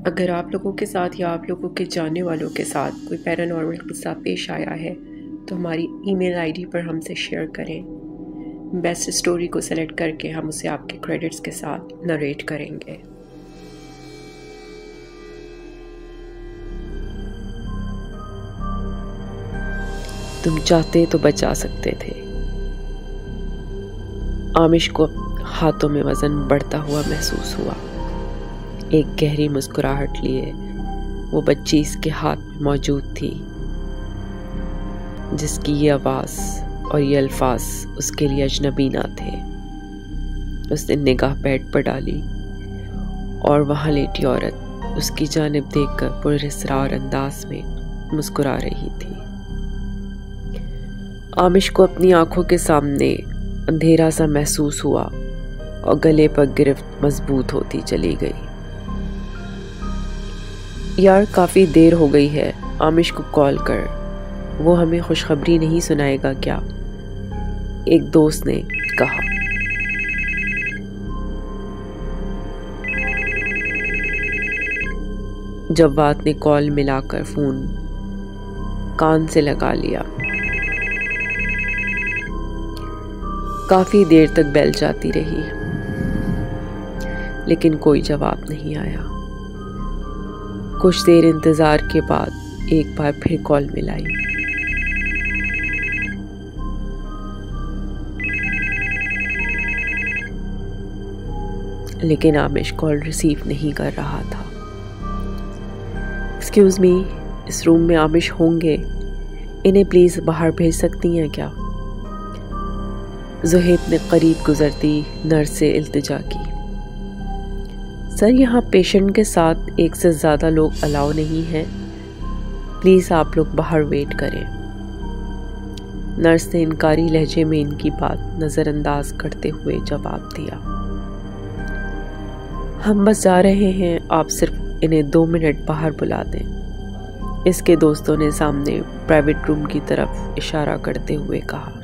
अगर आप लोगों के साथ या आप लोगों के जानने वालों के साथ कोई पैरानॉर्मल किस्सा पेश आया है तो हमारी ईमेल आईडी पर हमसे शेयर करें। बेस्ट स्टोरी को सेलेक्ट करके हम उसे आपके क्रेडिट्स के साथ नरेट करेंगे। तुम चाहते तो बचा सकते थे। आमिश को हाथों में वजन बढ़ता हुआ महसूस हुआ। एक गहरी मुस्कुराहट लिए वो बच्ची इसके हाथ में मौजूद थी, जिसकी ये आवाज़ और ये अल्फाज उसके लिए अजनबी ना थे। उसने निगाह बेड पर डाली और वहाँ लेटी औरत उसकी जानिब देखकर पुरस्रार अंदाज में मुस्कुरा रही थी। आमिश को अपनी आंखों के सामने अंधेरा सा महसूस हुआ और गले पर गिरफ्त मजबूत होती चली गई। यार काफ़ी देर हो गई है, आमिश को कॉल कर, वो हमें खुशखबरी नहीं सुनाएगा क्या? एक दोस्त ने कहा। जवाद ने कॉल मिलाकर फ़ोन कान से लगा लिया। काफ़ी देर तक बेल जाती रही, लेकिन कोई जवाब नहीं आया। कुछ देर इंतज़ार के बाद एक बार फिर कॉल मिलाई। लेकिन आमिश कॉल रिसीव नहीं कर रहा था। एक्सक्यूज़ मी, इस रूम में आमिश होंगे, इन्हें प्लीज़ बाहर भेज सकती हैं क्या? ज़ुहैब ने करीब गुजरती नर्स से इल्तिजा की। सर, यहाँ पेशेंट के साथ एक से ज़्यादा लोग अलाउ नहीं हैं, प्लीज़ आप लोग बाहर वेट करें। नर्स ने इनकारी लहजे में इनकी बात नज़रअंदाज करते हुए जवाब दिया। हम बस जा रहे हैं, आप सिर्फ इन्हें 2 मिनट बाहर बुला दें। इसके दोस्तों ने सामने प्राइवेट रूम की तरफ इशारा करते हुए कहा।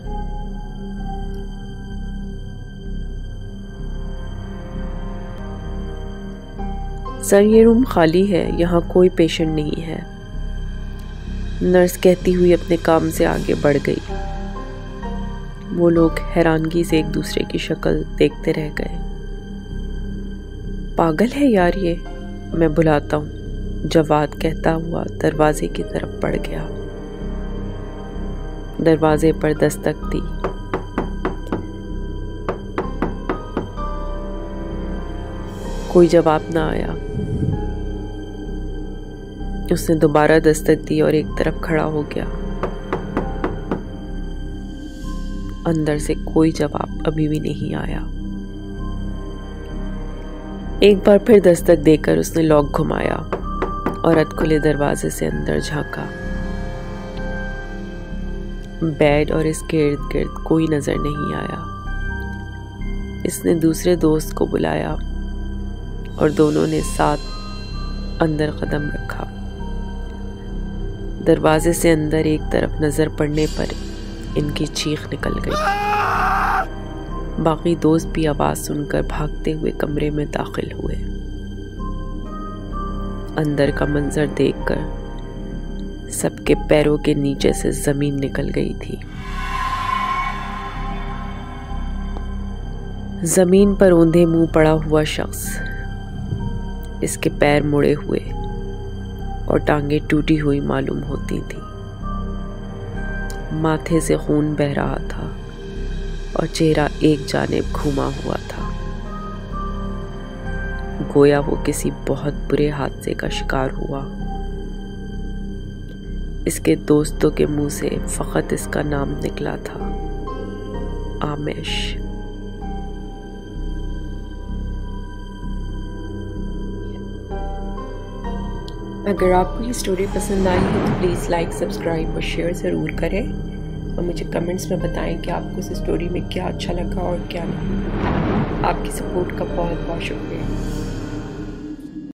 सर, ये रूम खाली है, यहाँ कोई पेशेंट नहीं है, नर्स कहती हुई अपने काम से आगे बढ़ गई। वो लोग हैरानगी से एक दूसरे की शक्ल देखते रह गए। पागल है यार ये, मैं बुलाता हूँ, जवाद कहता हुआ दरवाजे की तरफ बढ़ गया। दरवाजे पर दस्तक दी। कोई जवाब ना आया। उसने दोबारा दस्तक दी और एक तरफ खड़ा हो गया। अंदर से कोई जवाब अभी भी नहीं आया। एक बार फिर दस्तक देकर उसने लॉक घुमाया और अधखुले दरवाजे से अंदर झांका। बेड और इसके इर्द गिर्द कोई नजर नहीं आया। इसने दूसरे दोस्त को बुलाया और दोनों ने साथ अंदर कदम रखा। दरवाजे से अंदर एक तरफ नजर पड़ने पर इनकी चीख निकल गई। बाकी दोस्त भी आवाज सुनकर भागते हुए कमरे में दाखिल हुए। अंदर का मंजर देखकर सबके पैरों के नीचे से जमीन निकल गई थी। जमीन पर औंधे मुंह पड़ा हुआ शख्स, इसके पैर मुड़े हुए और टांगे टूटी हुई मालूम होती थी। माथे से खून बह रहा था और चेहरा एक जानिब घुमा हुआ था, गोया वो किसी बहुत बुरे हादसे का शिकार हुआ। इसके दोस्तों के मुंह से फकत इसका नाम निकला था, आमिश। अगर आपको ये स्टोरी पसंद आई हो तो प्लीज़ लाइक, सब्सक्राइब और शेयर ज़रूर करें और मुझे कमेंट्स में बताएं कि आपको इस स्टोरी में क्या अच्छा लगा और क्या नहीं। आपकी सपोर्ट का बहुत बहुत शुक्रिया।